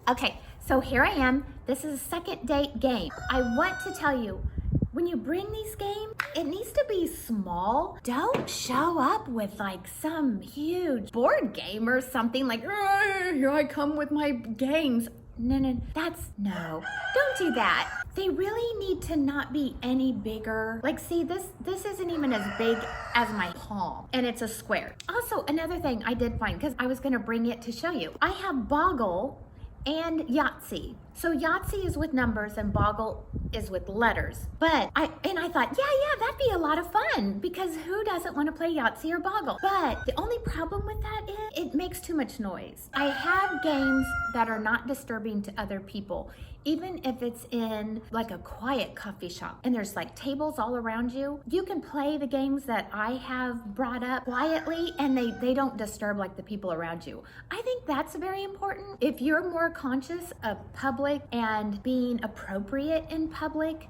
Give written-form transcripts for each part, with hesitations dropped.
Okay, so here I am. This is a second date game. I want to tell you, when you bring these games, it needs to be small. Don't show up with like some huge board game or something like, here I come with my games. No, no, don't do that. They really need to not be any bigger. Like, see, this isn't even as big as my palm, and it's a square. Also, another thing I did find, because I was gonna bring it to show you, I have Boggle and Yahtzee. So Yahtzee is with numbers and Boggle is with letters. But I thought, yeah, that'd be a lot of fun, because who doesn't want to play Yahtzee or Boggle? But the only problem with that is it makes too much noise. I have games that are not disturbing to other people, even if it's in like a quiet coffee shop and there's like tables all around you. You can play the games that I have brought up quietly, and they don't disturb like the people around you. I think that's very important. If you're more conscious of public and being appropriate in public,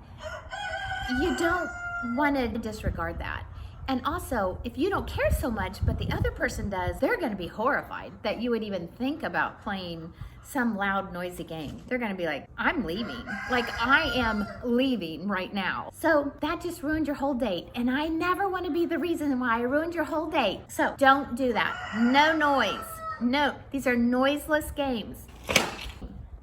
you don't want to disregard that. And also, if you don't care so much, but the other person does, they're going to be horrified that you would even think about playing some loud, noisy game. They're going to be like, I'm leaving. Like, I am leaving right now. So that just ruined your whole date. And I never want to be the reason why I ruined your whole date. So don't do that. No noise. No, these are noiseless games.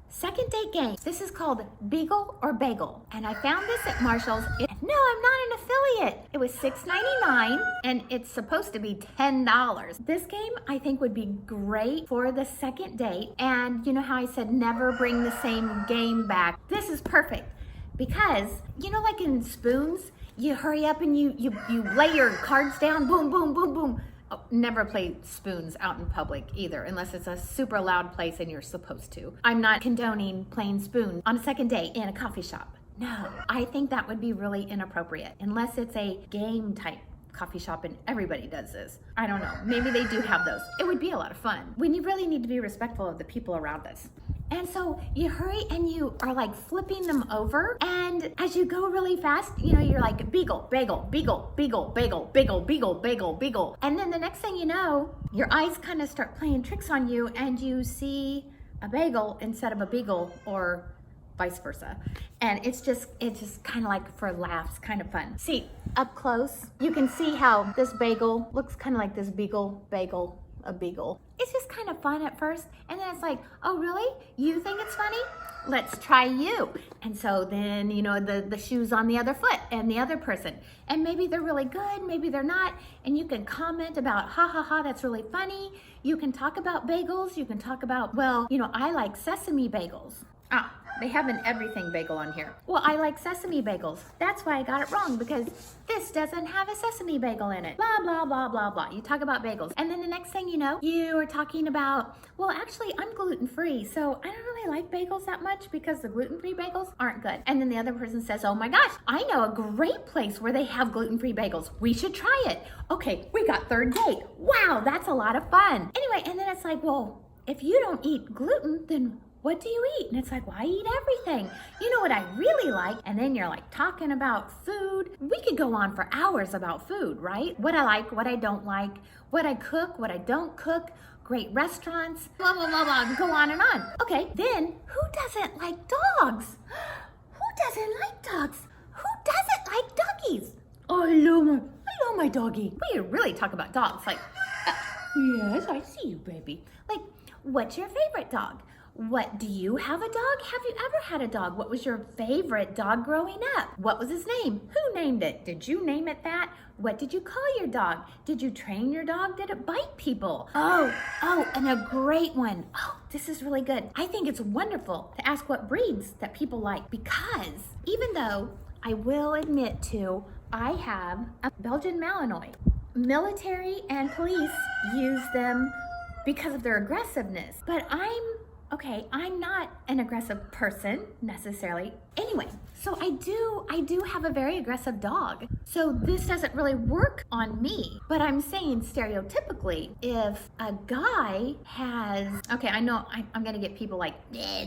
Second date game. This is called Beagle or Bagel. And I found this at Marshall's. No, I'm not an affiliate. It was $6.99 and it's supposed to be $10. This game I think would be great for the second date. And you know how I said never bring the same game back? This is perfect because, you know, like in spoons, you hurry up and you lay your cards down, boom, boom, boom, boom. Oh, never play spoons out in public either, unless it's a super loud place and you're supposed to. I'm not condoning playing spoons on a second date in a coffee shop. No, I think that would be really inappropriate, unless it's a game type coffee shop and everybody does this. I don't know, maybe they do have those. It would be a lot of fun. We really need to be respectful of the people around us. And so you hurry and you are like flipping them over. And as you go really fast, you know, you're like beagle, bagel, beagle, beagle, bagel, beagle, beagle, bagel, beagle. And then the next thing you know, your eyes kind of start playing tricks on you and you see a bagel instead of a beagle, or vice versa. And it's just kind of like for laughs, kind of fun. See, up close, you can see how this bagel looks kind of like this beagle, bagel, a beagle. It's just kind of fun at first, and then it's like, oh really? You think it's funny? Let's try you. And so then, you know, the shoe's on the other foot and the other person. And maybe they're really good, maybe they're not. And you can comment about, ha ha ha, that's really funny. You can talk about bagels. You can talk about, well, you know, I like sesame bagels. Ah, they have an everything bagel on here. Well, I like sesame bagels. That's why I got it wrong, because this doesn't have a sesame bagel in it. Blah, blah, blah, blah, blah. You talk about bagels. And then the next thing you know, you are talking about, well, actually, I'm gluten-free, so I don't really like bagels that much because the gluten-free bagels aren't good. And then the other person says, oh my gosh, I know a great place where they have gluten-free bagels. We should try it. Okay, we got third date. Wow, that's a lot of fun. Anyway, and then it's like, well, if you don't eat gluten, then what do you eat? And it's like, well, I eat everything. You know what I really like? And then you're like talking about food. We could go on for hours about food, right? What I like, what I don't like, what I cook, what I don't cook, great restaurants, blah, blah, blah, blah, go on and on. Okay, then who doesn't like dogs? Who doesn't like dogs? Who doesn't like doggies? Oh, I love my doggy. We really talk about dogs. Like, yes, I see you, baby. Like, what's your favorite dog? What, do you have a dog? Have you ever had a dog? What was your favorite dog growing up? What was his name? Who named it? Did you name it that? What did you call your dog? Did you train your dog? Did it bite people? Oh, and a great one. Oh, this is really good. I think it's wonderful to ask what breeds that people like, because even though I will admit to, I have a Belgian Malinois. Military and police use them because of their aggressiveness, but I'm not an aggressive person necessarily. Anyway, So I do have a very aggressive dog. So this doesn't really work on me, but I'm saying stereotypically, if a guy has, okay, I know I'm gonna get people like,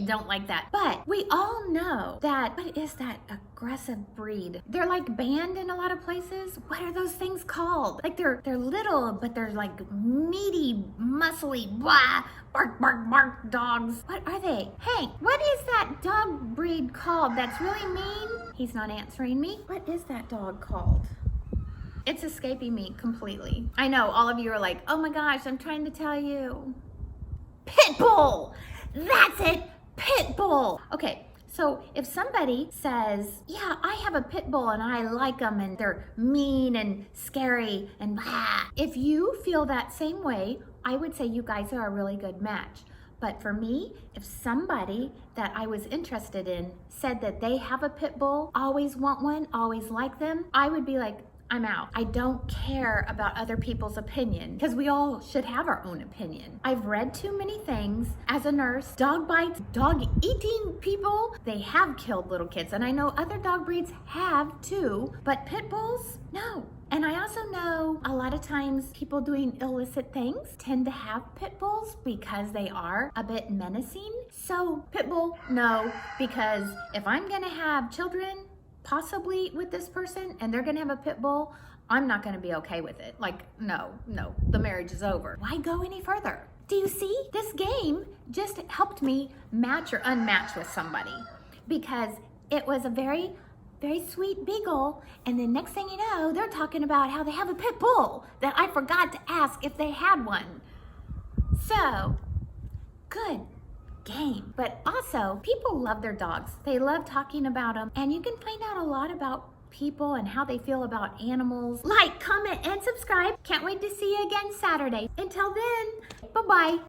don't like that, but we all know that, what is that aggressive breed? They're like banned in a lot of places. What are those things called? Like they're little, but they're like meaty, muscly, blah, bark, bark, bark dogs. What are they? Hank, what is that dog breed called that's really mean? He's not answering me. What is that dog called? It's escaping me completely. I know all of you are like, oh my gosh, I'm trying to tell you. Pit bull! That's it, pit bull. Okay, so if somebody says, yeah, I have a pit bull and I like them and they're mean and scary and blah. If you feel that same way, I would say you guys are a really good match. But for me, if somebody that I was interested in said that they have a pit bull, always want one, always like them, I would be like, I'm out. I don't care about other people's opinion because we all should have our own opinion. I've read too many things as a nurse. Dog bites, dog eating people, they have killed little kids. And I know other dog breeds have too, but pit bulls, no. And I also know a lot of times people doing illicit things tend to have pit bulls because they are a bit menacing. So pit bull, no, because if I'm gonna have children, possibly with this person, and they're gonna have a pit bull, I'm not gonna be okay with it. Like, no, the marriage is over. Why go any further? Do you see? This game just helped me match or unmatch with somebody because it was a very sweet beagle, and the next thing you know, they're talking about how they have a pit bull that I forgot to ask if they had one. So, good game. But also, people love their dogs. They love talking about them, and you can find out a lot about people and how they feel about animals. Like, comment, and subscribe. Can't wait to see you again Saturday. Until then, bye-bye.